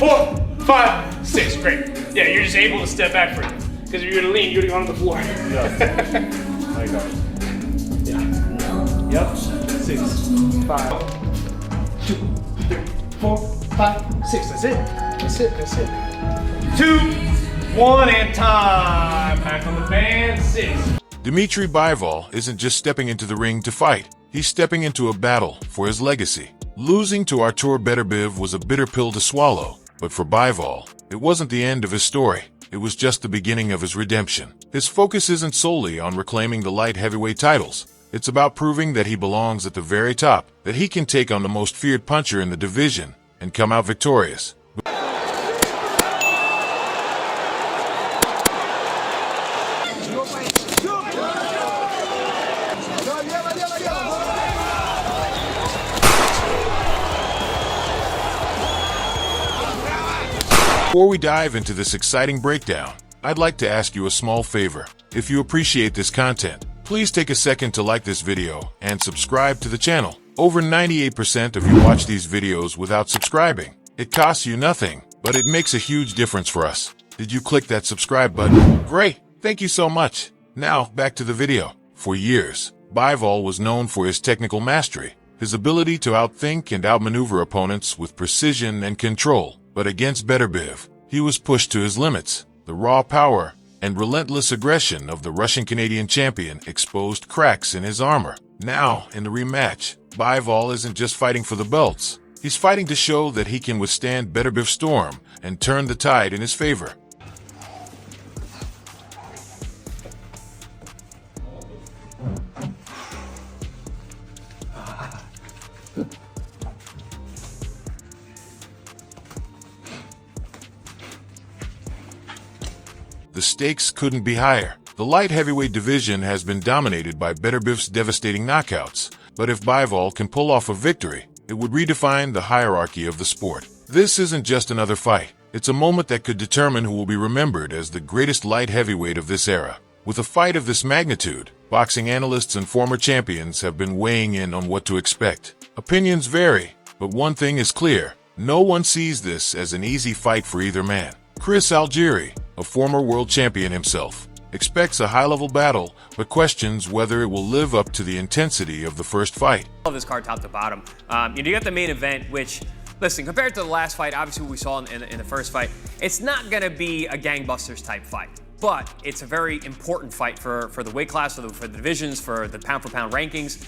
4, 5, 6. Great. Yeah, you're just able to step back for it. Because if you're gonna lean, you would have gone on the floor. Yeah. There you go. Yeah. Yep. 6, 5, 2, 3, 4, 5, 6. That's it. That's it. That's it. 2, 1, and time. Back on the band. 6. Dmitry Bivol isn't just stepping into the ring to fight. He's stepping into a battle for his legacy. Losing to Artur Beterbiev was a bitter pill to swallow, but for Bivol, it wasn't the end of his story. It was just the beginning of his redemption. His focus isn't solely on reclaiming the light heavyweight titles. It's about proving that he belongs at the very top, that he can take on the most feared puncher in the division and come out victorious. Before we dive into this exciting breakdown, I'd like to ask you a small favor. If you appreciate this content, please take a second to like this video and subscribe to the channel. Over 98% of you watch these videos without subscribing. It costs you nothing, but it makes a huge difference for us. Did you click that subscribe button? Great! Thank you so much. Now, back to the video. For years, Bivol was known for his technical mastery, his ability to outthink and outmaneuver opponents with precision and control. But against Beterbiev, he was pushed to his limits. The raw power and relentless aggression of the Russian-Canadian champion exposed cracks in his armor. Now, in the rematch, Bivol isn't just fighting for the belts. He's fighting to show that he can withstand Beterbiev's storm and turn the tide in his favor. The stakes couldn't be higher. The light heavyweight division has been dominated by Beterbiev's devastating knockouts, but if Bivol can pull off a victory, it would redefine the hierarchy of the sport. This isn't just another fight. It's a moment that could determine who will be remembered as the greatest light heavyweight of this era. With a fight of this magnitude, boxing analysts and former champions have been weighing in on what to expect. Opinions vary, but one thing is clear. No one sees this as an easy fight for either man. Chris Algieri, a former world champion himself, expects a high-level battle, but questions whether it will live up to the intensity of the first fight. I love this card top to bottom. You got the main event, which, listen, compared to the last fight, obviously what we saw in the first fight, it's not going to be a gangbusters type fight. But it's a very important fight for the weight class, for the divisions, for the pound-for-pound rankings.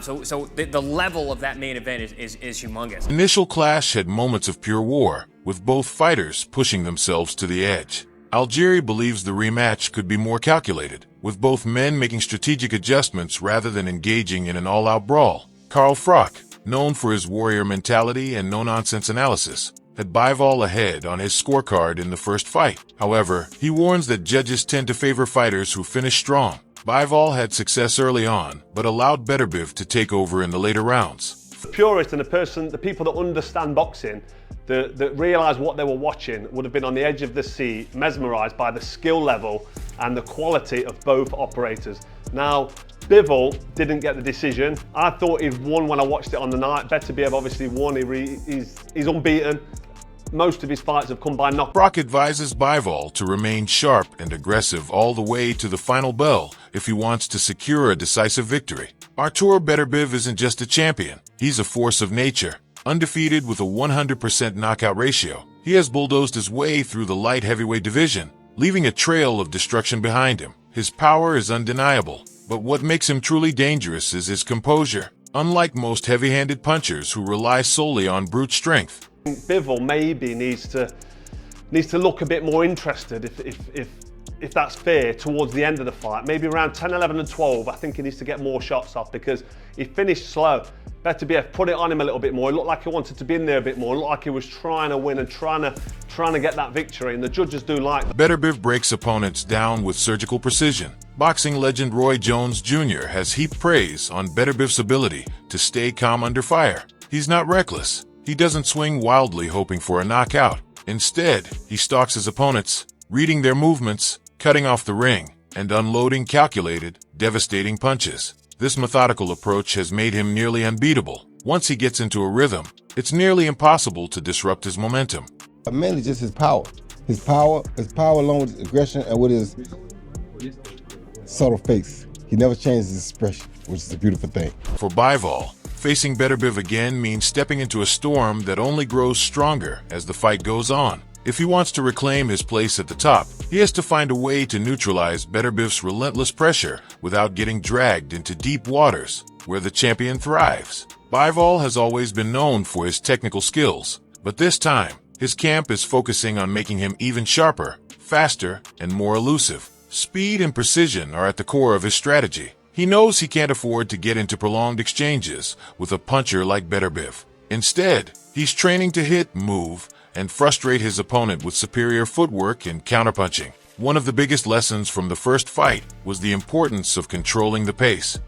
So the level of that main event is humongous. Initial clash had moments of pure war, with both fighters pushing themselves to the edge. Algieri believes the rematch could be more calculated, with both men making strategic adjustments rather than engaging in an all-out brawl. Carl Frock, known for his warrior mentality and no-nonsense analysis, had Bivol ahead on his scorecard in the first fight. However, he warns that judges tend to favor fighters who finish strong. Bivol had success early on, but allowed Beterbiev to take over in the later rounds. The purist and the people that understand boxing, that realise what they were watching, would have been on the edge of the seat, mesmerised by the skill level and the quality of both operators. Now, Bivol didn't get the decision. I thought he'd won when I watched it on the night. Beterbiev obviously won. He's unbeaten. Most of his fights have come by knockout. Brock advises Bivol to remain sharp and aggressive all the way to the final bell if he wants to secure a decisive victory. Artur Beterbiev isn't just a champion. He's a force of nature. Undefeated with a 100% knockout ratio, he has bulldozed his way through the light heavyweight division, leaving a trail of destruction behind him. His power is undeniable, but what makes him truly dangerous is his composure. Unlike most heavy-handed punchers who rely solely on brute strength, Bivol maybe needs to look a bit more interested, if that's fair, towards the end of the fight. Maybe around 10, 11 and 12, I think he needs to get more shots off because he finished slow. Beterbiev put it on him a little bit more. It looked like he wanted to be in there a bit more. It looked like he was trying to win and trying to get that victory, and the judges do like that. Beterbiev breaks opponents down with surgical precision. Boxing legend Roy Jones Jr. has heaped praise on Beterbiev's ability to stay calm under fire. He's not reckless. He doesn't swing wildly hoping for a knockout. Instead, he stalks his opponents, reading their movements, cutting off the ring, and unloading calculated, devastating punches. This methodical approach has made him nearly unbeatable. Once he gets into a rhythm, it's nearly impossible to disrupt his momentum. Mainly just his power. His power along with his aggression and with his subtle face. He never changes his expression, which is a beautiful thing. For Bivol, facing Beterbiev again means stepping into a storm that only grows stronger as the fight goes on. If he wants to reclaim his place at the top, he has to find a way to neutralize Beterbiev's relentless pressure without getting dragged into deep waters, where the champion thrives. Bivol has always been known for his technical skills, but this time, his camp is focusing on making him even sharper, faster, and more elusive. Speed and precision are at the core of his strategy. He knows he can't afford to get into prolonged exchanges with a puncher like Beterbiev. Instead, he's training to hit, move, and frustrate his opponent with superior footwork and counterpunching. One of the biggest lessons from the first fight was the importance of controlling the pace.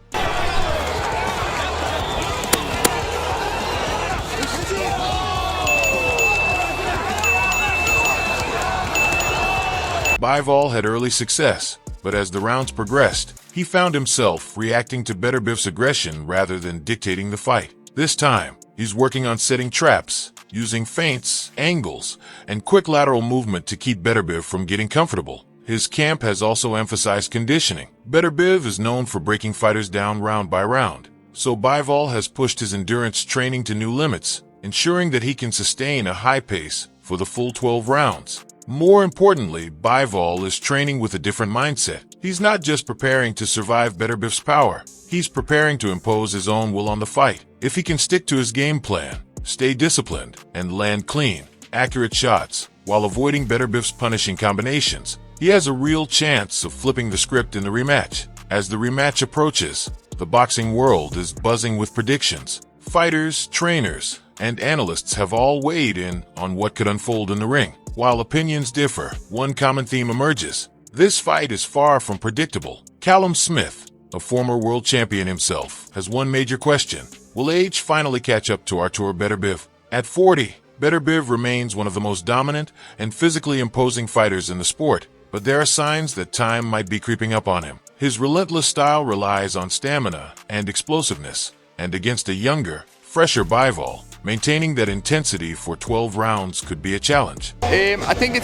Bivol had early success, but as the rounds progressed, he found himself reacting to Beterbiev's aggression rather than dictating the fight. This time, he's working on setting traps, using feints, angles, and quick lateral movement to keep Beterbiev from getting comfortable. His camp has also emphasized conditioning. Beterbiev is known for breaking fighters down round by round, so Bivol has pushed his endurance training to new limits, ensuring that he can sustain a high pace for the full 12 rounds. More importantly, Bivol is training with a different mindset. He's not just preparing to survive Beterbiev's power, he's preparing to impose his own will on the fight. If he can stick to his game plan, stay disciplined, and land clean, accurate shots, while avoiding Beterbiev's punishing combinations, he has a real chance of flipping the script in the rematch. As the rematch approaches, the boxing world is buzzing with predictions. Fighters, trainers, and analysts have all weighed in on what could unfold in the ring. While opinions differ, one common theme emerges. This fight is far from predictable. Callum Smith, a former world champion himself, has one major question. Will age finally catch up to Artur Beterbiev? At 40, Beterbiev remains one of the most dominant and physically imposing fighters in the sport, but there are signs that time might be creeping up on him. His relentless style relies on stamina and explosiveness, and against a younger, fresher Bivol, maintaining that intensity for 12 rounds could be a challenge. I think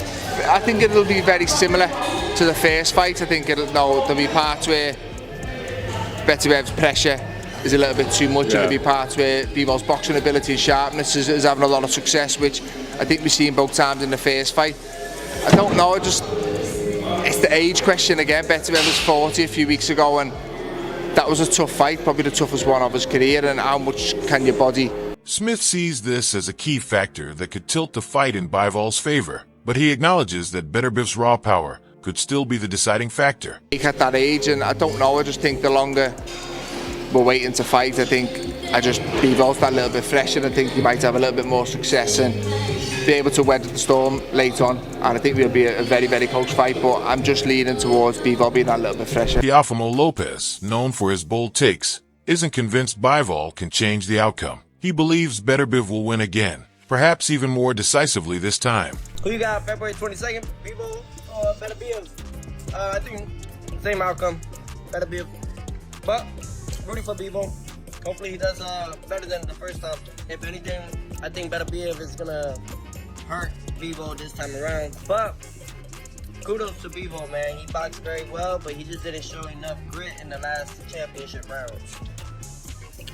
it'll be very similar to the first fight. I think there'll be parts where Beterbiev's pressure is a little bit too much, and there'll be parts where Bivol's boxing ability and sharpness is having a lot of success, which I think we've seen both times in the first fight. I don't know, it's the age question again. Beterbiev was 40 a few weeks ago, and that was a tough fight, probably the toughest one of his career, and how much can your body... Smith sees this as a key factor that could tilt the fight in Bivol's favor, but he acknowledges that Beterbiev's raw power could still be the deciding factor. At that age, and I don't know, I just think the longer we're waiting to fight, I think Bivol's that little bit fresher, and I think he might have a little bit more success and be able to weather the storm later on, and I think it'll be a very, very close fight, but I'm just leaning towards Bivol being that little bit fresher. Teofimo Lopez, known for his bold takes, isn't convinced Bivol can change the outcome. He believes Beterbiev will win again, perhaps even more decisively this time. Who you got February 22nd? Bivol or Beterbiev? I think same outcome, Beterbiev. But rooting for Bivol. Hopefully he does better than the first time. If anything, I think Beterbiev is gonna hurt Bivol this time around. But kudos to Bivol, man. He boxed very well, but he just didn't show enough grit in the last championship rounds.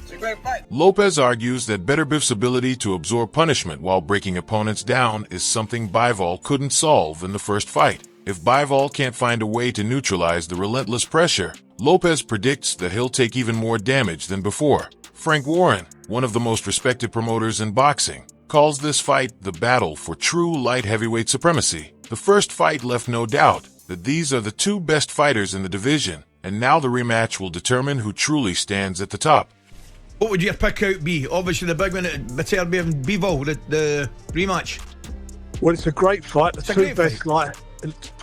It's a great fight. Lopez argues that Beterbiev's ability to absorb punishment while breaking opponents down is something Bivol couldn't solve in the first fight. If Bivol can't find a way to neutralize the relentless pressure, Lopez predicts that he'll take even more damage than before. Frank Warren, one of the most respected promoters in boxing, calls this fight the battle for true light heavyweight supremacy. The first fight left no doubt that these are the two best fighters in the division, and now the rematch will determine who truly stands at the top. What would your pick out be? Obviously the big one at Beterbiev and Bivol, the rematch. Well, it's a great fight. The two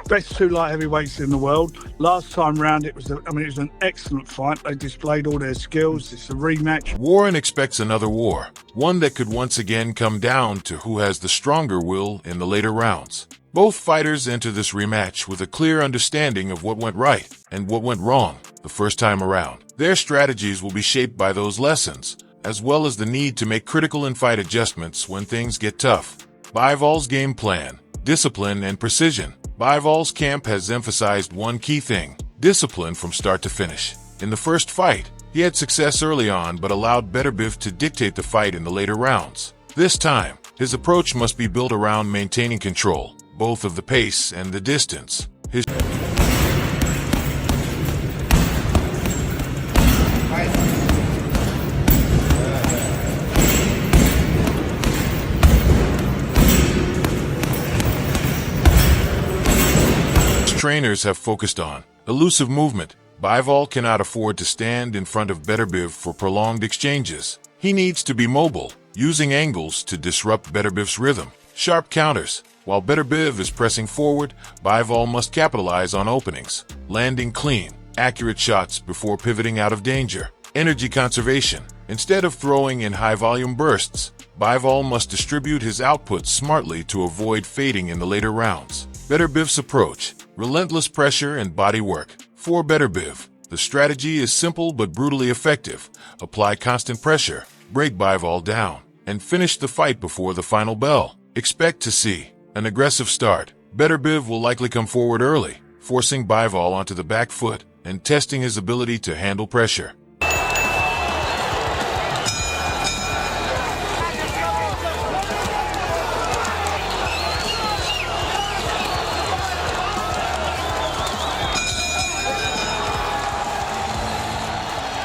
best two light heavyweights in the world. Last time round, it was an excellent fight. They displayed all their skills. It's a rematch. Warren expects another war, one that could once again come down to who has the stronger will in the later rounds. Both fighters enter this rematch with a clear understanding of what went right and what went wrong the first time around. Their strategies will be shaped by those lessons, as well as the need to make critical in-fight adjustments when things get tough. Bivol's game plan, discipline, and precision. Bivol's camp has emphasized one key thing: discipline from start to finish. In the first fight, he had success early on but allowed Beterbiev to dictate the fight in the later rounds. This time, his approach must be built around maintaining control, both of the pace and the distance. His trainers have focused on elusive movement. Bivol cannot afford to stand in front of Beterbiev for prolonged exchanges. He needs to be mobile, using angles to disrupt Beterbiev's rhythm. Sharp counters. While Beterbiev is pressing forward, Bivol must capitalize on openings, landing clean, accurate shots before pivoting out of danger. Energy conservation. Instead of throwing in high-volume bursts, Bivol must distribute his output smartly to avoid fading in the later rounds. Beterbiev's approach: relentless pressure and body work. For Beterbiev, the strategy is simple but brutally effective. Apply constant pressure, break Bivol down, and finish the fight before the final bell. Expect to see an aggressive start. Beterbiev will likely come forward early, forcing Bivol onto the back foot and testing his ability to handle pressure.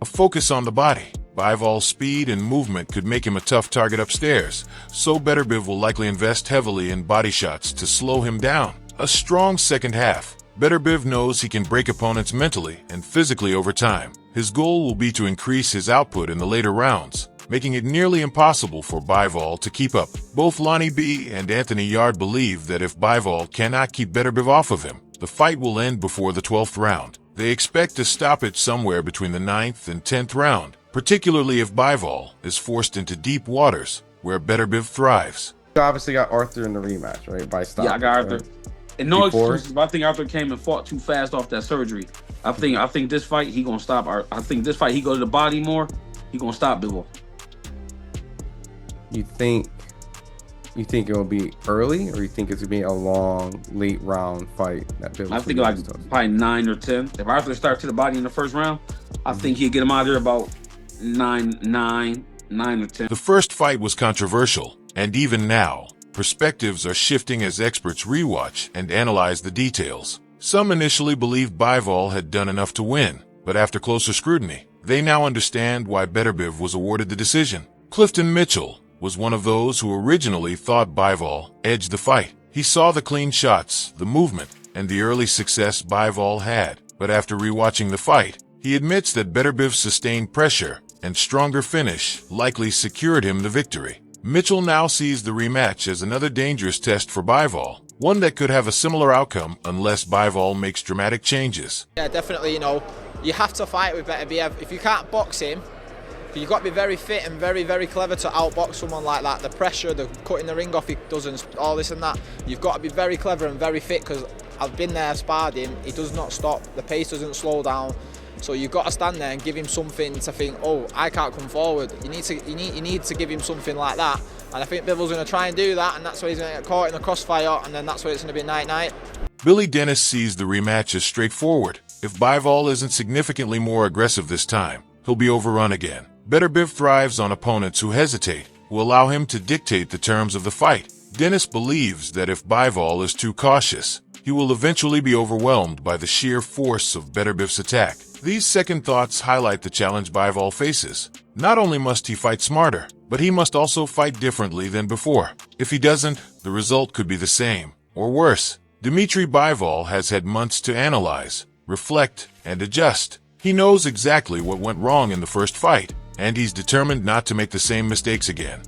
Focus on the body. Bivol's speed and movement could make him a tough target upstairs, so Beterbiev will likely invest heavily in body shots to slow him down. A strong second half. Beterbiev knows he can break opponents mentally and physically over time. His goal will be to increase his output in the later rounds, making it nearly impossible for Bivol to keep up. Both Lonnie B and Anthony Yard believe that if Bivol cannot keep Beterbiev off of him, the fight will end before the 12th round. They expect to stop it somewhere between the 9th and 10th round, particularly if Bivol is forced into deep waters where Beterbiev thrives. You obviously got Arthur in the rematch, right? By stop. Yeah, I got Arthur. Right? And no Before? excuses, but I think Arthur came and fought too fast off that surgery. I think this fight he gonna stop. I think this fight he go to the body more. He gonna stop Bivol. You think it will be early, or you think it's gonna be a long, late round fight? I think like probably 9 or 10. If Arthur starts to the body in the first round, I think he'll get him out of there about 9 or 10. The first fight was controversial, and even now, perspectives are shifting as experts rewatch and analyze the details. Some initially believed Bivol had done enough to win, but after closer scrutiny, they now understand why Beterbiev was awarded the decision. Clifton Mitchell was one of those who originally thought Bivol edged the fight. He saw the clean shots, the movement, and the early success Bivol had. But after rewatching the fight, he admits that Beterbiev's sustained pressure and stronger finish likely secured him the victory. Mitchell now sees the rematch as another dangerous test for Bivol, one that could have a similar outcome unless Bivol makes dramatic changes. Yeah, definitely, you have to fight with Beterbiev. If you can't box him, you've got to be very fit and very, very clever to outbox someone like that. The pressure, the cutting the ring off, he doesn't, all this and that. You've got to be very clever and very fit, because I've been there, sparred him. He does not stop. The pace doesn't slow down. So you've got to stand there and give him something to think, oh, I can't come forward. You need to give him something like that. And I think Bivol's going to try and do that, and that's why he's going to get caught in the crossfire, and then that's why it's going to be night-night. Billy Dennis sees the rematch as straightforward. If Bivol isn't significantly more aggressive this time, he'll be overrun again. Beterbiev thrives on opponents who hesitate, who allow him to dictate the terms of the fight. Dennis believes that if Bivol is too cautious, he will eventually be overwhelmed by the sheer force of Beterbiev's attack. These second thoughts highlight the challenge Bivol faces. Not only must he fight smarter, but he must also fight differently than before. If he doesn't, the result could be the same, or worse. Dmitry Bivol has had months to analyze, reflect, and adjust. He knows exactly what went wrong in the first fight, and he's determined not to make the same mistakes again.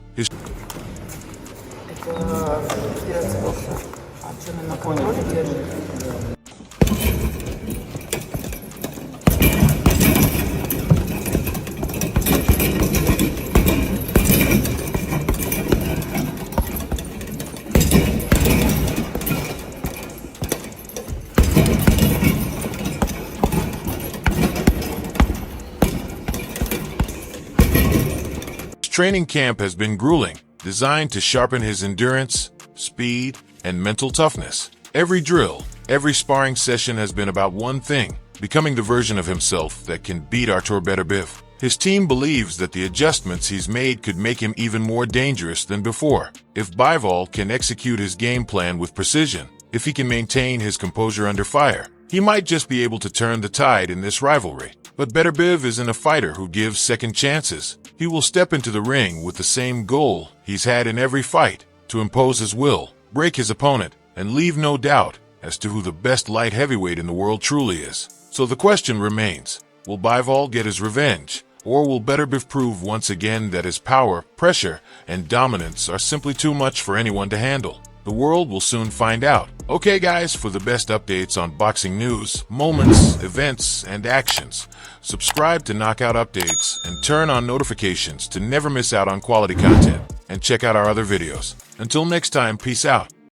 Training camp has been grueling, designed to sharpen his endurance, speed, and mental toughness. Every drill, every sparring session has been about one thing: becoming the version of himself that can beat Artur Beterbiev. His team believes that the adjustments he's made could make him even more dangerous than before. If Bivol can execute his game plan with precision, if he can maintain his composure under fire, he might just be able to turn the tide in this rivalry. But Beterbiev isn't a fighter who gives second chances. He will step into the ring with the same goal he's had in every fight: to impose his will, break his opponent, and leave no doubt as to who the best light heavyweight in the world truly is. So the question remains, will Bivol get his revenge? Or will Beterbiev prove once again that his power, pressure, and dominance are simply too much for anyone to handle? The world will soon find out. Okay guys, for the best updates on boxing news, moments, events, and actions, subscribe to Knockout Updates and turn on notifications to never miss out on quality content. And check out our other videos. Until next time, peace out.